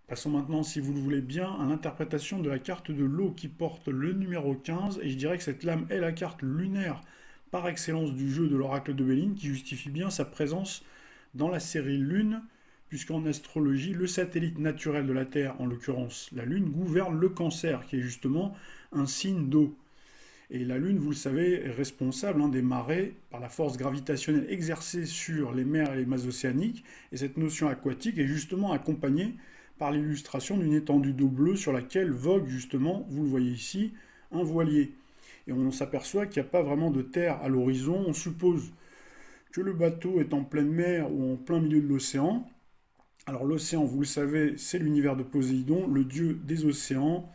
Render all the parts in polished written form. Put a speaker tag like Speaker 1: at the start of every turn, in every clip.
Speaker 1: Passons maintenant, si vous le voulez bien, à l'interprétation de la carte de l'eau qui porte le numéro 15. Et je dirais que cette lame est la carte lunaire par excellence du jeu de l'oracle de Béline, qui justifie bien sa présence dans la série Lune, puisqu'en astrologie, le satellite naturel de la Terre, en l'occurrence la Lune, gouverne le Cancer, qui est justement un signe d'eau. Et la Lune, vous le savez, est responsable des marées par la force gravitationnelle exercée sur les mers et les masses océaniques. Et cette notion aquatique est justement accompagnée par l'illustration d'une étendue d'eau bleue sur laquelle vogue justement, vous le voyez ici, un voilier. Et on s'aperçoit qu'il n'y a pas vraiment de terre à l'horizon. On suppose que le bateau est en pleine mer ou en plein milieu de l'océan. Alors l'océan, vous le savez, c'est l'univers de Poséidon, le dieu des océans,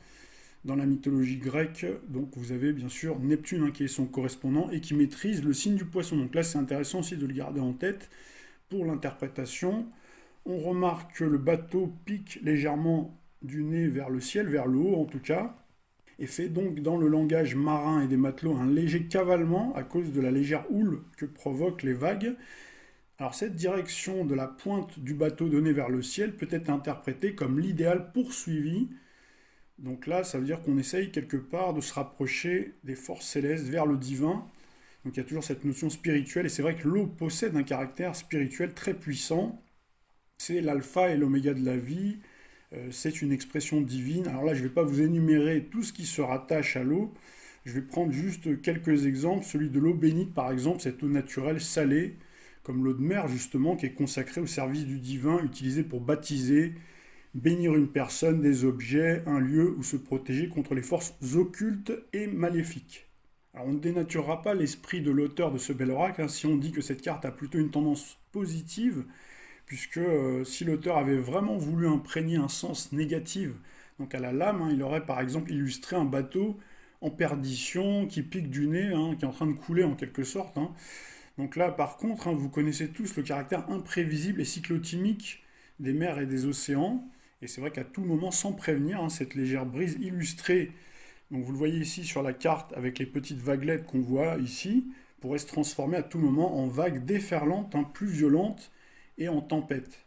Speaker 1: dans la mythologie grecque. Donc vous avez bien sûr Neptune qui est son correspondant et qui maîtrise le signe du poisson. Donc là c'est intéressant aussi de le garder en tête pour l'interprétation. On remarque que le bateau pique légèrement du nez vers le ciel, vers le haut en tout cas, et fait donc dans le langage marin et des matelots un léger cavalement à cause de la légère houle que provoquent les vagues. Alors cette direction de la pointe du bateau donnée vers le ciel peut être interprétée comme l'idéal poursuivi. Donc là, ça veut dire qu'on essaye quelque part de se rapprocher des forces célestes vers le divin. Donc il y a toujours cette notion spirituelle, et c'est vrai que l'eau possède un caractère spirituel très puissant. C'est l'alpha et l'oméga de la vie, c'est une expression divine. Alors là, je ne vais pas vous énumérer tout ce qui se rattache à l'eau, je vais prendre juste quelques exemples. Celui de l'eau bénite, par exemple, cette eau naturelle salée, comme l'eau de mer, justement, qui est consacrée au service du divin, utilisée pour baptiser, bénir une personne, des objets, un lieu ou se protéger contre les forces occultes et maléfiques. Alors on ne dénaturera pas l'esprit de l'auteur de ce bel oracle si on dit que cette carte a plutôt une tendance positive, puisque si l'auteur avait vraiment voulu imprégner un sens négatif donc à la lame, il aurait par exemple illustré un bateau en perdition qui pique du nez, qui est en train de couler en quelque sorte. Donc là par contre, vous connaissez tous le caractère imprévisible et cyclotimique des mers et des océans. Et c'est vrai qu'à tout moment, sans prévenir, cette légère brise illustrée, donc vous le voyez ici sur la carte avec les petites vaguelettes qu'on voit ici, pourrait se transformer à tout moment en vagues déferlantes, plus violentes et en tempête.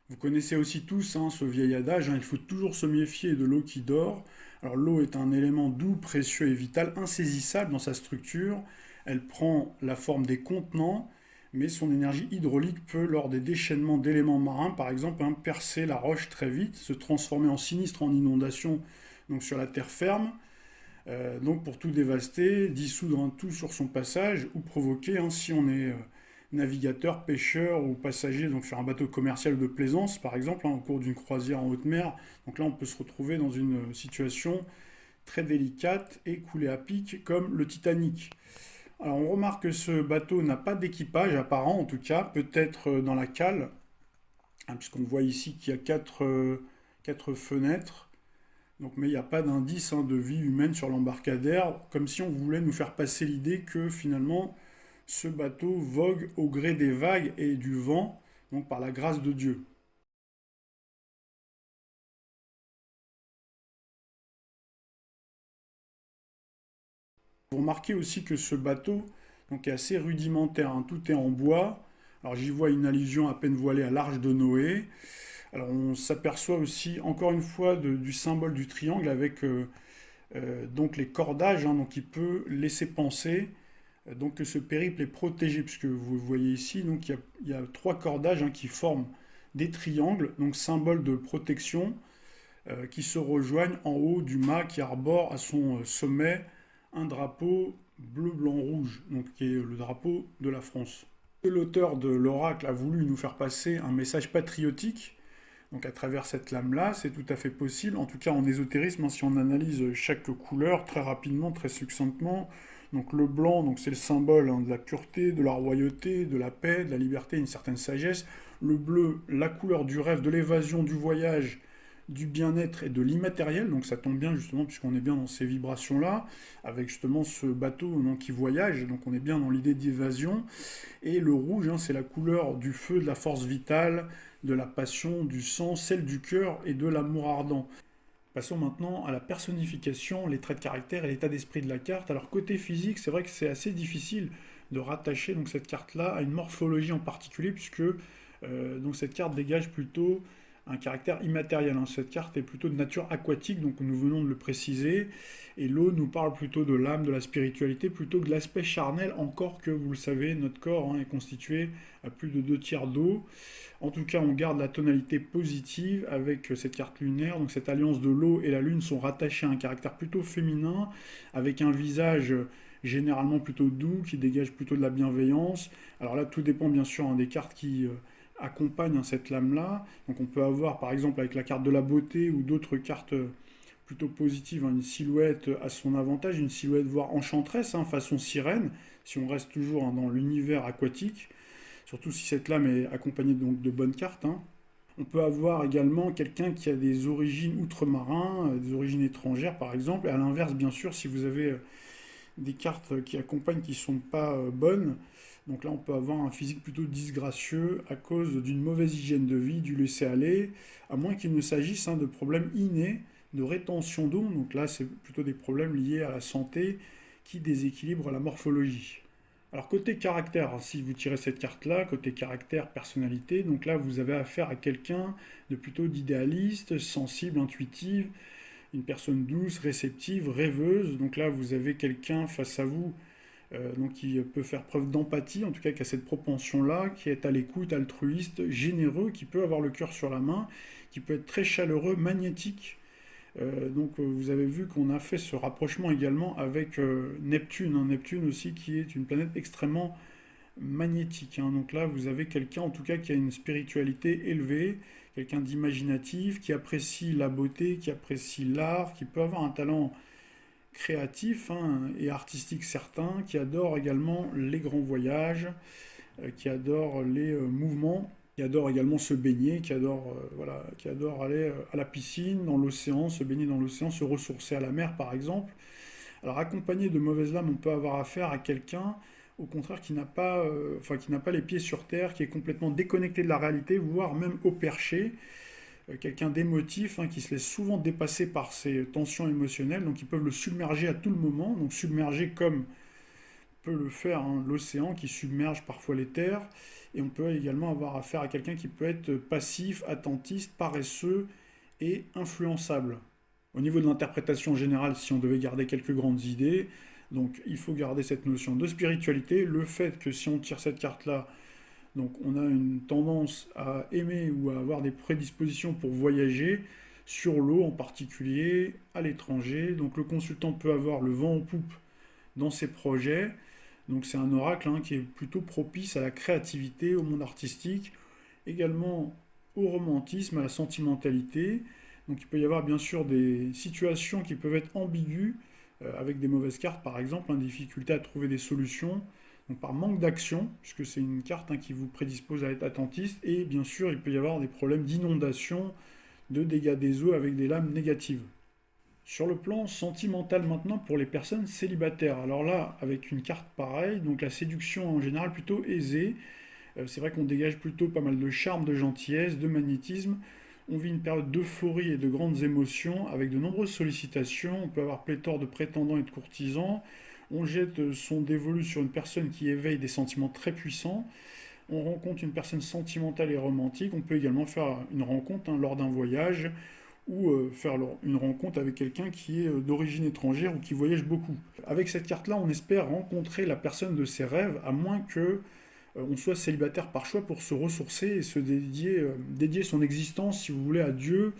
Speaker 1: Vous connaissez aussi tous ce vieil adage, il faut toujours se méfier de l'eau qui dort. Alors l'eau est un élément doux, précieux et vital, insaisissable dans sa structure. Elle prend la forme des contenants, mais son énergie hydraulique peut, lors des déchaînements d'éléments marins, par exemple, percer la roche très vite, se transformer en sinistre, en inondation, donc sur la terre ferme, donc pour tout dévaster, dissoudre tout sur son passage, ou provoquer, si on est navigateur, pêcheur ou passager, donc sur un bateau commercial ou de plaisance, par exemple, au cours d'une croisière en haute mer. Donc là, on peut se retrouver dans une situation très délicate et couler à pic, comme le Titanic. Alors on remarque que ce bateau n'a pas d'équipage apparent, en tout cas, peut-être dans la cale, puisqu'on voit ici qu'il y a quatre fenêtres, donc, mais il n'y a pas d'indice de vie humaine sur l'embarcadère, comme si on voulait nous faire passer l'idée que finalement ce bateau vogue au gré des vagues et du vent, donc par la grâce de Dieu. Vous remarquez aussi que ce bateau donc, est assez rudimentaire, tout est en bois. Alors j'y vois une allusion à peine voilée à l'arche de Noé. Alors on s'aperçoit aussi encore une fois du symbole du triangle avec donc les cordages, donc qui peut laisser penser donc que ce périple est protégé, puisque vous voyez ici, donc il y a trois cordages qui forment des triangles, donc symbole de protection, qui se rejoignent en haut du mât qui arbore à son sommet un drapeau bleu, blanc, rouge, donc qui est le drapeau de la France. L'auteur de l'oracle a voulu nous faire passer un message patriotique, donc à travers cette lame-là, c'est tout à fait possible, en tout cas en ésotérisme, si on analyse chaque couleur très rapidement, très succinctement. Donc le blanc, donc c'est le symbole de la pureté, de la royauté, de la paix, de la liberté, une certaine sagesse. Le bleu, la couleur du rêve, de l'évasion, du voyage, du bien-être et de l'immatériel, donc ça tombe bien justement puisqu'on est bien dans ces vibrations-là, avec justement ce bateau qui voyage, donc on est bien dans l'idée d'évasion. Et le rouge, c'est la couleur du feu, de la force vitale, de la passion, du sang, celle du cœur et de l'amour ardent. Passons maintenant à la personnification, les traits de caractère et l'état d'esprit de la carte. Alors côté physique, c'est vrai que c'est assez difficile de rattacher donc cette carte-là à une morphologie en particulier, puisque donc cette carte dégage plutôt un caractère immatériel, hein. Cette carte est plutôt de nature aquatique, donc nous venons de le préciser. Et l'eau nous parle plutôt de l'âme, de la spiritualité, plutôt que de l'aspect charnel, encore que, vous le savez, notre corps, hein, est constitué à plus de 2 tiers d'eau. En tout cas, on garde la tonalité positive avec cette carte lunaire. Donc cette alliance de l'eau et la lune sont rattachées à un caractère plutôt féminin, avec un visage généralement plutôt doux, qui dégage plutôt de la bienveillance. Alors là, tout dépend bien sûr, hein, des cartes qui accompagnent, hein, cette lame-là. Donc on peut avoir par exemple avec la carte de la beauté ou d'autres cartes plutôt positives, hein, une silhouette à son avantage, une silhouette voire enchanteresse, hein, façon sirène, si on reste toujours, hein, dans l'univers aquatique, surtout si cette lame est accompagnée donc de bonnes cartes, hein. On peut avoir également quelqu'un qui a des origines outre-marins, des origines étrangères par exemple, et à l'inverse bien sûr si vous avez des cartes qui accompagnent qui ne sont pas bonnes. Donc là, on peut avoir un physique plutôt disgracieux à cause d'une mauvaise hygiène de vie, du laisser-aller, à moins qu'il ne s'agisse, hein, de problèmes innés de rétention d'eau. Donc là, c'est plutôt des problèmes liés à la santé qui déséquilibrent la morphologie. Alors côté caractère, si vous tirez cette carte-là, côté caractère, personnalité, donc là vous avez affaire à quelqu'un de plutôt d'idéaliste, sensible, intuitive, une personne douce, réceptive, rêveuse. Donc là, vous avez quelqu'un face à vous, donc qui peut faire preuve d'empathie, en tout cas qui a cette propension-là, qui est à l'écoute, altruiste, généreux, qui peut avoir le cœur sur la main, qui peut être très chaleureux, magnétique. Vous avez vu qu'on a fait ce rapprochement également avec Neptune, hein. Neptune aussi qui est une planète extrêmement magnétique, hein. Donc là, vous avez quelqu'un en tout cas qui a une spiritualité élevée, quelqu'un d'imaginatif, qui apprécie la beauté, qui apprécie l'art, qui peut avoir un talent créatif, hein, et artistique certain, qui adore également les grands voyages, qui adore les mouvements, qui adore également se baigner, voilà, qui adore aller à la piscine, dans l'océan, se baigner dans l'océan, se ressourcer à la mer par exemple. Alors accompagné de mauvaises lames, on peut avoir affaire à quelqu'un au contraire qui n'a pas les pieds sur terre, qui est complètement déconnecté de la réalité, voire même au perché, quelqu'un d'émotif, hein, qui se laisse souvent dépasser par ses tensions émotionnelles, donc ils peuvent le submerger à tout le moment, donc submerger comme peut le faire, hein, l'océan qui submerge parfois les terres, et on peut également avoir affaire à quelqu'un qui peut être passif, attentiste, paresseux et influençable. Au niveau de l'interprétation générale, si on devait garder quelques grandes idées, donc il faut garder cette notion de spiritualité, le fait que si on tire cette carte-là, donc on a une tendance à aimer ou à avoir des prédispositions pour voyager sur l'eau en particulier, à l'étranger. Donc le consultant peut avoir le vent en poupe dans ses projets. Donc c'est un oracle, hein, qui est plutôt propice à la créativité, au monde artistique, également au romantisme, à la sentimentalité. Donc il peut y avoir bien sûr des situations qui peuvent être ambiguës, avec des mauvaises cartes par exemple, une difficulté à trouver des solutions, donc par manque d'action, puisque c'est une carte, hein, qui vous prédispose à être attentiste, et bien sûr il peut y avoir des problèmes d'inondation, de dégâts des eaux avec des lames négatives. Sur le plan sentimental maintenant pour les personnes célibataires, alors là avec une carte pareille, donc la séduction en général plutôt aisée, c'est vrai qu'on dégage plutôt pas mal de charme, de gentillesse, de magnétisme. On vit une période d'euphorie et de grandes émotions avec de nombreuses sollicitations. On peut avoir pléthore de prétendants et de courtisans. On jette son dévolu sur une personne qui éveille des sentiments très puissants. On rencontre une personne sentimentale et romantique. On peut également faire une rencontre, hein, lors d'un voyage ou faire une rencontre avec quelqu'un qui est d'origine étrangère ou qui voyage beaucoup. Avec cette carte-là, on espère rencontrer la personne de ses rêves, à moins que on soit célibataire par choix pour se ressourcer et se dédier son existence, si vous voulez, à Dieu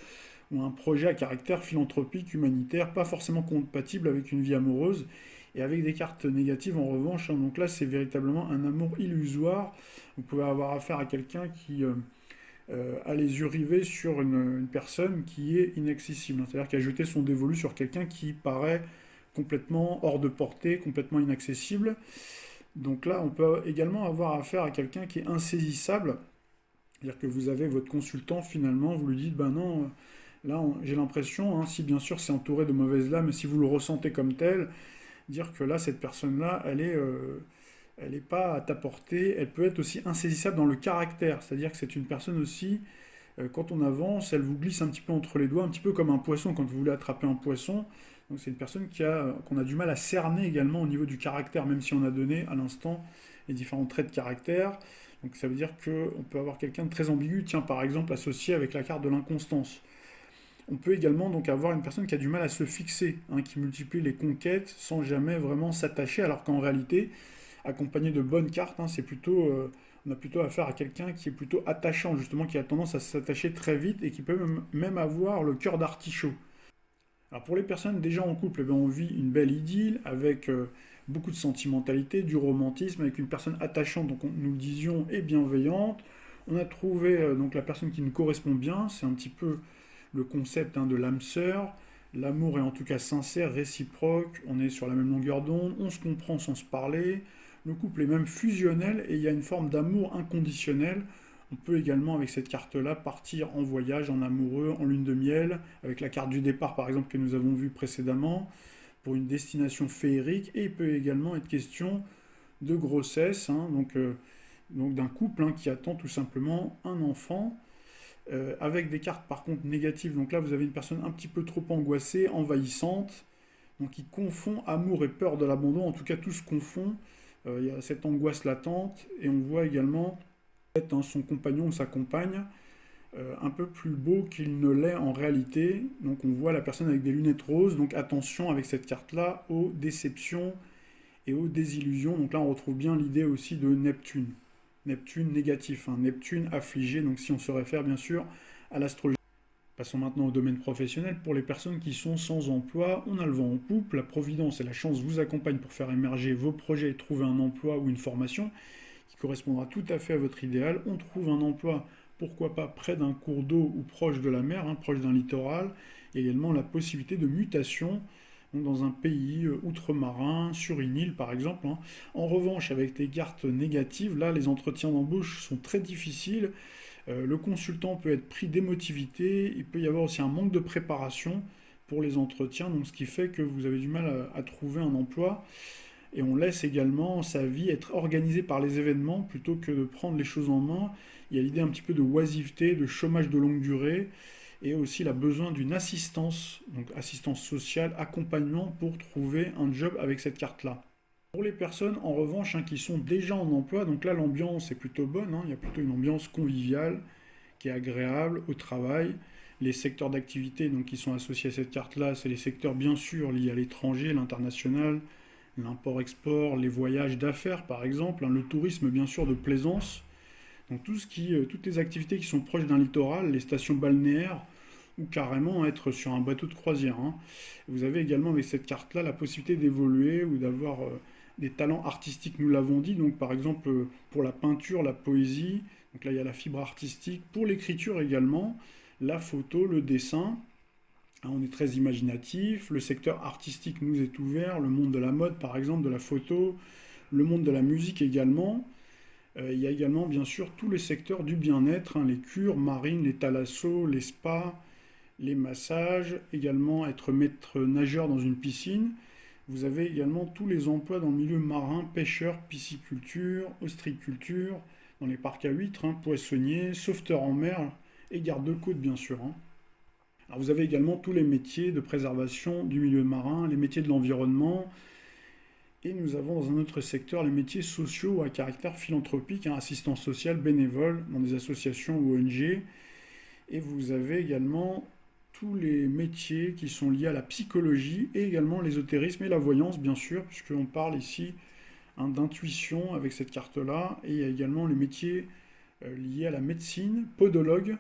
Speaker 1: ou à un projet à caractère philanthropique, humanitaire, pas forcément compatible avec une vie amoureuse. Et avec des cartes négatives en revanche, hein, donc là c'est véritablement un amour illusoire. Vous pouvez avoir affaire à quelqu'un qui a les yeux rivés sur une personne qui est inaccessible, hein, c'est-à-dire qui a jeté son dévolu sur quelqu'un qui paraît complètement hors de portée, complètement inaccessible. Donc là, on peut également avoir affaire à quelqu'un qui est insaisissable, c'est-à-dire que vous avez votre consultant, finalement, vous lui dites, ben non, là j'ai l'impression, hein, si bien sûr c'est entouré de mauvaises lames, et si vous le ressentez comme tel, dire que là, cette personne-là, elle est pas à ta portée, elle peut être aussi insaisissable dans le caractère, c'est-à-dire que c'est une personne aussi, quand on avance, elle vous glisse un petit peu entre les doigts, un petit peu comme un poisson quand vous voulez attraper un poisson. Donc c'est une personne qu'on a du mal à cerner également au niveau du caractère, même si on a donné à l'instant les différents traits de caractère. Donc ça veut dire qu'on peut avoir quelqu'un de très ambigu, tiens par exemple associé avec la carte de l'inconstance. On peut également donc avoir une personne qui a du mal à se fixer, hein, qui multiplie les conquêtes sans jamais vraiment s'attacher, alors qu'en réalité, accompagné de bonnes cartes, hein, on a plutôt affaire à quelqu'un qui est plutôt attachant, justement, qui a tendance à s'attacher très vite et qui peut même avoir le cœur d'artichaut. Alors pour les personnes déjà en couple, eh bien, on vit une belle idylle avec beaucoup de sentimentalité, du romantisme, avec une personne attachante, donc nous le disions, et bienveillante. On a trouvé donc la personne qui nous correspond bien, c'est un petit peu le concept, hein, de l'âme sœur. L'amour est en tout cas sincère, réciproque, on est sur la même longueur d'onde, on se comprend sans se parler. Le couple est même fusionnel et il y a une forme d'amour inconditionnel. On peut également, avec cette carte-là, partir en voyage, en amoureux, en lune de miel, avec la carte du départ, par exemple, que nous avons vue précédemment, pour une destination féerique. Et il peut également être question de grossesse, hein, donc d'un couple, hein, qui attend tout simplement un enfant, avec des cartes par contre négatives. Donc là, vous avez une personne un petit peu trop angoissée, envahissante, donc qui confond amour et peur de l'abandon. En tout cas, tout se confond. Il y a cette angoisse latente, et on voit également peut-être, hein, son compagnon ou sa compagne un peu plus beau qu'il ne l'est en réalité. Donc on voit la personne avec des lunettes roses. Donc attention avec cette carte-là aux déceptions et aux désillusions. Donc là, on retrouve bien l'idée aussi de Neptune. Neptune négatif, hein, Neptune affligé, donc si on se réfère bien sûr à l'astrologie. Passons maintenant au domaine professionnel. Pour les personnes qui sont sans emploi, on a le vent en poupe, la providence et la chance vous accompagnent pour faire émerger vos projets et trouver un emploi ou une formation qui correspondra tout à fait à votre idéal. On trouve un emploi, pourquoi pas près d'un cours d'eau ou proche de la mer, hein, proche d'un littoral. Il y a également la possibilité de mutation, donc dans un pays outre-marin, sur une île par exemple, hein. En revanche, avec les cartes négatives, là, les entretiens d'embauche sont très difficiles. Le consultant peut être pris d'émotivité, il peut y avoir aussi un manque de préparation pour les entretiens, donc ce qui fait que vous avez du mal à trouver un emploi. Et on laisse également sa vie être organisée par les événements plutôt que de prendre les choses en main. Il y a l'idée un petit peu de oisiveté, de chômage de longue durée, et aussi la besoin d'une assistance, donc assistance sociale, accompagnement pour trouver un job avec cette carte-là. Pour les personnes en revanche, hein, qui sont déjà en emploi, donc là l'ambiance est plutôt bonne, hein, il y a plutôt une ambiance conviviale qui est agréable au travail. Les secteurs d'activité donc, qui sont associés à cette carte-là, c'est les secteurs bien sûr liés à l'étranger, l'international, l'import-export, les voyages d'affaires par exemple, hein, le tourisme bien sûr de plaisance, donc toutes les activités qui sont proches d'un littoral, les stations balnéaires, ou carrément être sur un bateau de croisière, hein. Vous avez également avec cette carte-là la possibilité d'évoluer ou d'avoir des talents artistiques, nous l'avons dit, donc par exemple pour la peinture, la poésie, donc là il y a la fibre artistique, pour l'écriture également, la photo, le dessin, hein, on est très imaginatif, le secteur artistique nous est ouvert, le monde de la mode par exemple, de la photo, le monde de la musique également. Il y a également bien sûr tous les secteurs du bien-être, hein, les cures marines, les thalassos, les spas, les massages, également être maître nageur dans une piscine. Vous avez également tous les emplois dans le milieu marin, pêcheur, pisciculture, ostréiculture, dans les parcs à huîtres, hein, poissonnier, sauveteur en mer et garde-côte bien sûr, hein. Alors vous avez également tous les métiers de préservation du milieu marin, les métiers de l'environnement, et nous avons dans un autre secteur les métiers sociaux à caractère philanthropique, hein, assistance sociale, bénévole dans des associations ou ONG. Et vous avez également tous les métiers qui sont liés à la psychologie et également l'ésotérisme et la voyance, bien sûr, puisqu'on parle ici, hein, d'intuition avec cette carte-là. Et il y a également les métiers liés à la médecine, podologue.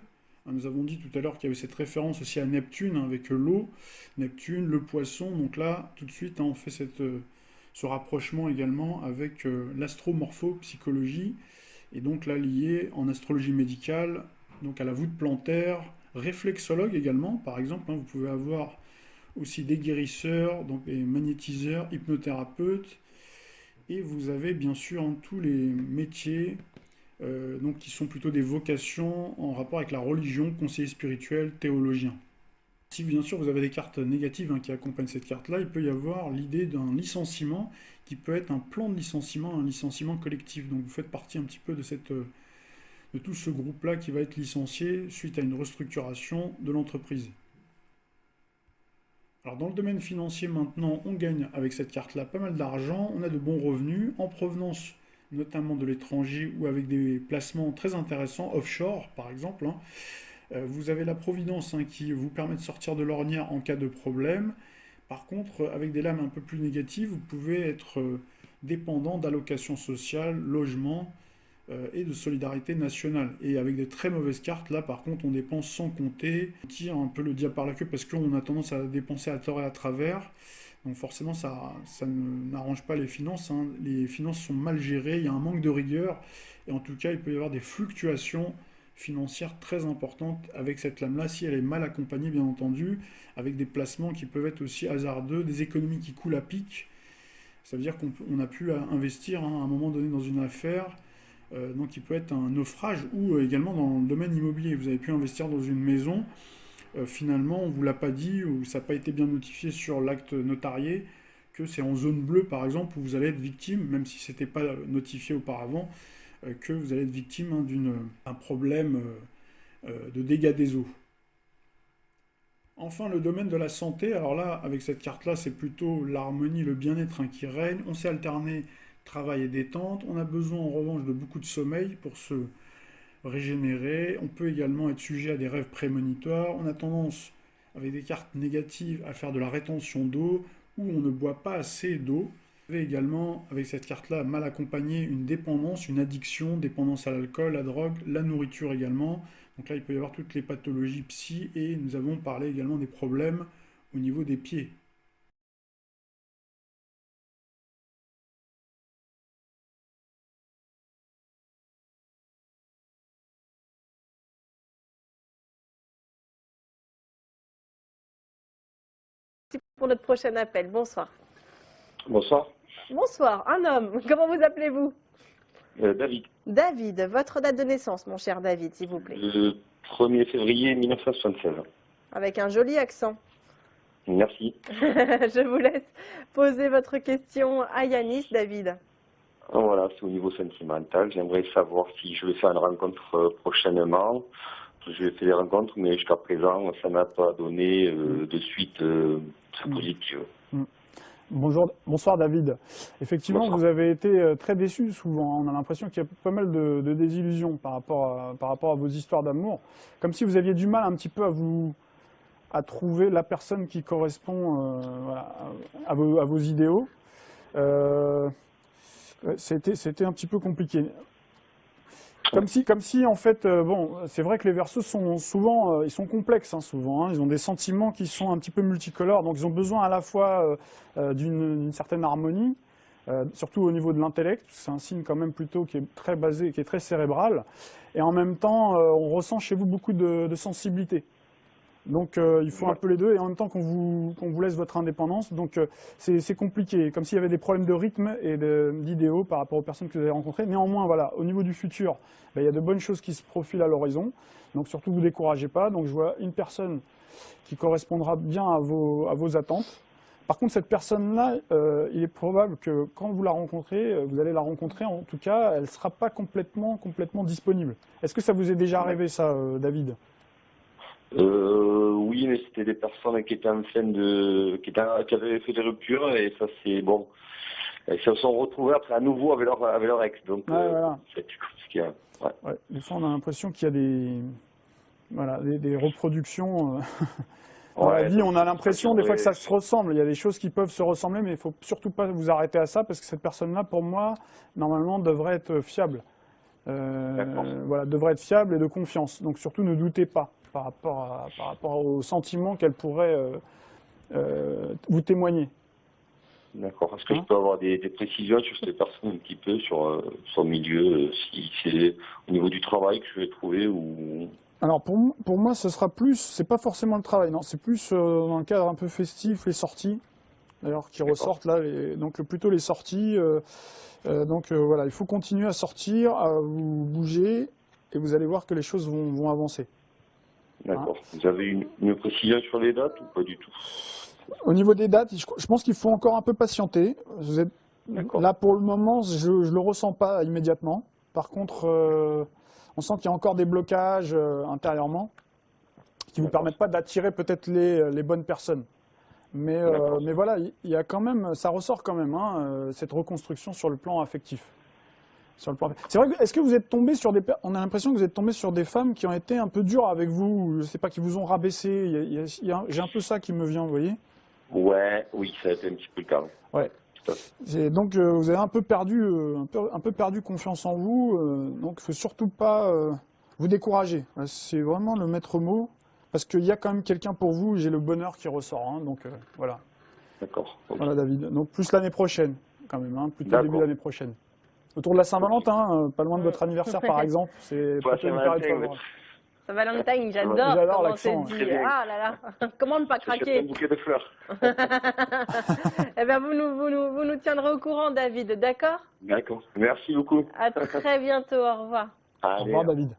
Speaker 1: Nous avons dit tout à l'heure qu'il y avait cette référence aussi à Neptune, hein, avec l'eau, Neptune, le poisson. Donc là, tout de suite, hein, on fait ce rapprochement également avec l'astromorphopsychologie, et donc là lié en astrologie médicale donc à la voûte plantaire, réflexologue également, par exemple, hein, vous pouvez avoir aussi des guérisseurs, donc des magnétiseurs, hypnothérapeutes, et vous avez bien sûr, hein, tous les métiers donc, qui sont plutôt des vocations en rapport avec la religion, conseiller spirituel, théologien. Si bien sûr vous avez des cartes négatives, hein, qui accompagnent cette carte-là, il peut y avoir l'idée d'un licenciement qui peut être un plan de licenciement, un licenciement collectif. Donc vous faites partie un petit peu de tout ce groupe-là qui va être licencié suite à une restructuration de l'entreprise. Alors dans le domaine financier maintenant, on gagne avec cette carte-là pas mal d'argent, on a de bons revenus en provenance notamment de l'étranger ou avec des placements très intéressants, offshore par exemple, hein. Vous avez la providence, hein, qui vous permet de sortir de l'ornière en cas de problème. Par contre, avec des lames un peu plus négatives, vous pouvez être dépendant d'allocations sociales, logement et de solidarité nationale. Et avec des très mauvaises cartes, là par contre, on dépense sans compter. On tire un peu le diable par la queue parce qu'on a tendance à dépenser à tort et à travers. Donc forcément, ça n'arrange pas les finances, hein. Les finances sont mal gérées, il y a un manque de rigueur. Et en tout cas, il peut y avoir des fluctuations financières très importantes avec cette lame-là, si elle est mal accompagnée, bien entendu, avec des placements qui peuvent être aussi hasardeux, des économies qui coulent à pic. Ça veut dire qu'on a pu investir, hein, à un moment donné dans une affaire, donc il peut être un naufrage, ou également dans le domaine immobilier. Vous avez pu investir dans une maison, finalement on ne vous l'a pas dit, ou ça n'a pas été bien notifié sur l'acte notarié, que c'est en zone bleue par exemple, où vous allez être victime, même si ce n'était pas notifié auparavant, que vous allez être victime, hein, d'un problème de dégâts des eaux. Enfin, le domaine de la santé, alors là, avec cette carte-là, c'est plutôt l'harmonie, le bien-être, hein, qui règne. On sait alterner travail et détente. On a besoin en revanche de beaucoup de sommeil pour se régénérer. On peut également être sujet à des rêves prémonitoires. On a tendance, avec des cartes négatives, à faire de la rétention d'eau ou on ne boit pas assez d'eau. Vous avez également, avec cette carte-là, mal accompagnée, une dépendance, une addiction, dépendance à l'alcool, la drogue, la nourriture également. Donc là, il peut y avoir toutes les pathologies psy et nous avons parlé également des problèmes au niveau des pieds.
Speaker 2: Pour notre prochain appel. Bonsoir.
Speaker 3: Bonsoir,
Speaker 2: Bonsoir, un homme. Comment vous appelez-vous?
Speaker 3: David.
Speaker 2: David, votre date de naissance, mon cher David, s'il vous plaît.
Speaker 3: Le 1er février 1976.
Speaker 2: Avec un joli accent.
Speaker 3: Merci.
Speaker 2: Je vous laisse poser votre question à Yanis, David.
Speaker 3: Voilà, c'est au niveau sentimental. J'aimerais savoir si je vais faire une rencontre prochainement. Je vais faire des rencontres, mais jusqu'à présent, ça n'a pas donné de suite très positive.
Speaker 4: Bonsoir David. Effectivement,
Speaker 3: Bonsoir.
Speaker 4: vous avez été très déçu souvent. On a l'impression qu'il y a pas mal de désillusions par rapport à vos histoires d'amour. Comme si vous aviez du mal un petit peu à trouver la personne qui correspond voilà, à vos idéaux. C'était un petit peu compliqué. Comme si en fait, bon, c'est vrai que les Verseaux sont souvent, ils sont complexes, hein, souvent, hein. Ils ont des sentiments qui sont un petit peu multicolores, donc ils ont besoin à la fois d'une certaine harmonie, surtout au niveau de l'intellect, parce que c'est un signe quand même plutôt qui est très basé, qui est très cérébral, et en même temps, on ressent chez vous beaucoup de sensibilité. Donc il faut un peu les deux, et en même temps qu'on vous laisse votre indépendance, donc c'est compliqué, comme s'il y avait des problèmes de rythme et d'idéaux par rapport aux personnes que vous avez rencontrées. Néanmoins, voilà, au niveau du futur, ben, il y a de bonnes choses qui se profilent à l'horizon, donc surtout ne vous découragez pas. Donc je vois une personne qui correspondra bien à vos attentes. Par contre, cette personne-là, il est probable que quand vous la rencontrez, vous allez la rencontrer, en tout cas, elle ne sera pas complètement disponible. Est-ce que ça vous est déjà arrivé ça, David ?
Speaker 3: Oui, mais c'était des personnes qui étaient en fin qui avaient fait des ruptures et ça c'est bon. Elles se sont retrouvées après à nouveau avec leur ex, donc
Speaker 4: voilà.
Speaker 3: c'est compliqué. Ouais.
Speaker 4: Ouais, des fois, on a l'impression qu'il y a des reproductions. Dans la vie, on a l'impression des fois que ça se ressemble. Il y a des choses qui peuvent se ressembler, mais il ne faut surtout pas vous arrêter à ça parce que cette personne-là, pour moi, normalement, devrait être fiable. Voilà, devrait être fiable et de confiance. Donc surtout, ne doutez pas par rapport aux sentiments qu'elle pourrait vous témoigner.
Speaker 3: D'accord. Est-ce que je peux avoir des précisions sur cette personne un petit peu, sur son milieu, si c'est au niveau du travail que je vais trouver ou...
Speaker 4: Alors pour moi, ce sera plus, c'est pas forcément le travail, non, c'est plus dans le cadre un peu festif, les sorties, d'ailleurs, qui ressortent là, donc plutôt les sorties. Donc voilà, il faut continuer à sortir, à vous bouger, et vous allez voir que les choses vont avancer.
Speaker 3: D'accord. Hein. Vous avez une précision sur les dates ou pas du tout?
Speaker 4: Au niveau des dates, je pense qu'il faut encore un peu patienter. Là, pour le moment, je ne le ressens pas immédiatement. Par contre, on sent qu'il y a encore des blocages intérieurement qui ne vous permettent pas d'attirer peut-être les bonnes personnes. Mais voilà, il y a quand même, ça ressort quand même, hein, cette reconstruction sur le plan affectif. Sur le plan... C'est vrai que, est-ce que vous êtes tombé sur on a l'impression que vous êtes tombé sur des femmes qui ont été un peu dures avec vous, je sais pas, qui vous ont rabaissé. J'ai un peu ça qui me vient, vous voyez?
Speaker 3: Ouais, oui, ça a été un petit peu le cas.
Speaker 4: Ouais.
Speaker 3: Tout à fait.
Speaker 4: Donc vous avez un peu perdu, un peu perdu confiance en vous. Donc il faut surtout pas vous décourager. C'est vraiment le maître mot, parce qu'il y a quand même quelqu'un pour vous. J'ai le bonheur qui ressort. Hein, donc voilà.
Speaker 3: D'accord. Ok.
Speaker 4: Voilà, David. Donc plus l'année prochaine, quand même, hein, plutôt début
Speaker 3: D'accord.
Speaker 4: d'année prochaine. Autour de la Saint-Valentin, pas loin de votre anniversaire par exemple. C'est
Speaker 3: Toi,
Speaker 4: plutôt une
Speaker 3: Saint-Valentin,
Speaker 4: période favorable.
Speaker 2: Saint-Valentin, j'adore
Speaker 4: J'adore
Speaker 2: comment c'est
Speaker 4: l'accent,
Speaker 2: dit.
Speaker 3: très bien.
Speaker 2: Ah là là, comment ne pas
Speaker 3: J'achète un
Speaker 2: craquer?
Speaker 3: bouquet de fleurs.
Speaker 2: Eh bien, vous nous tiendrez au courant, David, d'accord?
Speaker 3: D'accord. Merci beaucoup.
Speaker 2: À très bientôt, au revoir.
Speaker 4: Au
Speaker 3: Allez,
Speaker 4: revoir, David.